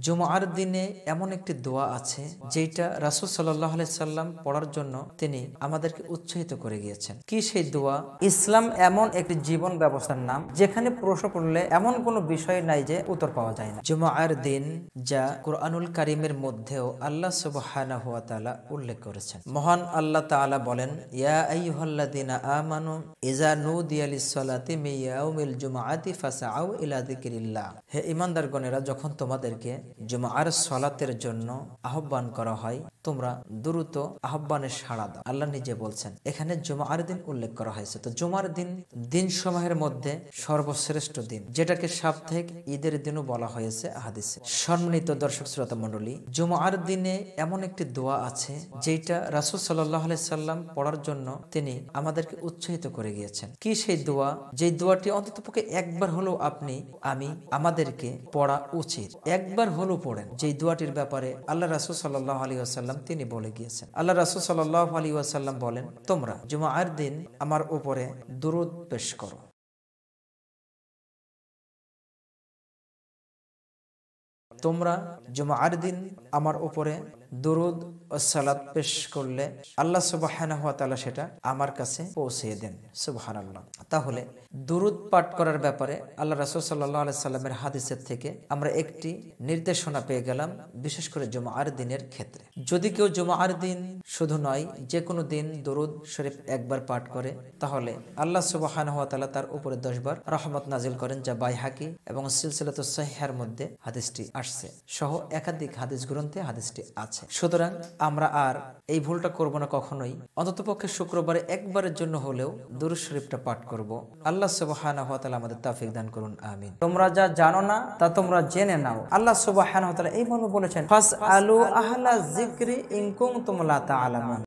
জুমার দিনে এমন একটি দোয়া আছে যেটা রাসূল সাল্লাল্লাহু আলাইহি সাল্লাম পড়ার জন্য তিনি আমাদেরকে উৎসাহিত করে গিয়েছেন। কি সেই দোয়া? ইসলাম এমন একটি জীবন ব্যবস্থার নাম যেখানে প্রশ্ন করলে এমন কোনো বিষয় নাই যে উত্তর পাওয়া যায় না। জুমার দিন যা কুরআনুল কারীমের মধ্যেও আল্লাহ সুবহানাহু ওয়া তাআলা উল্লেখ করেছেন। মহান আল্লাহ তাআলা বলেন, ইয়া আইয়ুহাল্লাযীনা আমানু ইযা নুদিয়া লিস-সালাতি মিন ইয়াউমিল জুমআতি ফাসআউ ইলা যিকরিল্লাহ। হে ঈমানদারগণেরা, যখন তোমাদেরকে জুমার সালাতের জন্য আহ্বান করা হয় তোমরা দ্রুত আহ্বানে সাড়া দাও। আল্লাহ নিজে বলছেন, এখানে জুমার দিন উল্লেখ করা হয়েছে। তো জুমার দিন দিনসমূহের মধ্যে সর্বশ্রেষ্ঠ দিন, যেটাকে সাপ্তাহিক ঈদের দিনও বলা হয়েছে হাদিসে। সম্মানিত দর্শক শ্রোতা মণ্ডলী, জুমার দিনে এমন একটি দোয়া আছে যেটা রাসূল সাল্লাল্লাহু আলাইহি সাল্লাম পড়ার জন্য তিনি আমাদেরকে উৎসাহিত করে গিয়েছেন। কি সেই দোয়া? যে দোয়াটি অন্ততপক্ষে একবার হলেও আমাদেরকে পড়া উচিত। একবার হলেও পড়েন। যে দোয়াটির ব্যাপারে আল্লাহ রাসূল সাল্লাল্লাহু আলাইহি ওয়াসাল্লাম তিনি বলে গিয়েছেন। আল্লাহ রাসূল সাল্লাল্লাহু আলাইহি ওয়াসাল্লাম বলেন, তোমরা জুমার দিন আমার উপরে দুরূদ পেশ করো। তোমরা জুমার দিন আমার উপরে দুরূদ ও সালাত পেশ করলে আল্লাহ সুবহানাহু ওয়া তাআলা সেটা আমার কাছে পৌঁছে দেন। সুবহানাল্লাহ। তাহলে দুরূদ পাঠ করার ব্যাপারে আল্লাহ রাসূল সাল্লাল্লাহু আলাইহি সাল্লামের হাদিসের থেকে আমরা একটি নির্দেশনা পেয়ে গেলাম, বিশেষ করে জুমার দিনের ক্ষেত্রে। যদি কেউ জুমার দিন শুধু নয়, যে কোনো দিন দুরূদ শরীফ একবার পাঠ করে, তাহলে আল্লাহ সুবহানাহু ওয়া তাআলা তার উপরে 10 বার রহমত নাজিল করেন, যা বাইহাকি এবং সিলসিলাতুস সহিহার মধ্যে হাদিসটি আসছে সহ একাধিক হাদিস গ্রন্থে হাদিসটি আছে। সুতরাং আমরা আর এই ভুলটা করব না কখনোই। অন্ততপক্ষে শুক্রবারে একবারের জন্য হলেও দুরূদ শরীফটা পাঠ করব। আল্লাহ সুবহানাহু ওয়া তাআলা আমাদের তৌফিক দান করুন, আমিন। তোমরা যা জানো না তা তোমরা জেনে নাও। আল্লাহ সুবহানাহু ওয়া তাআলা এই মর্মে বলেছেন, ফাসআলু আহলা যিকরি ইন কুনতুম লা তা'লামুন।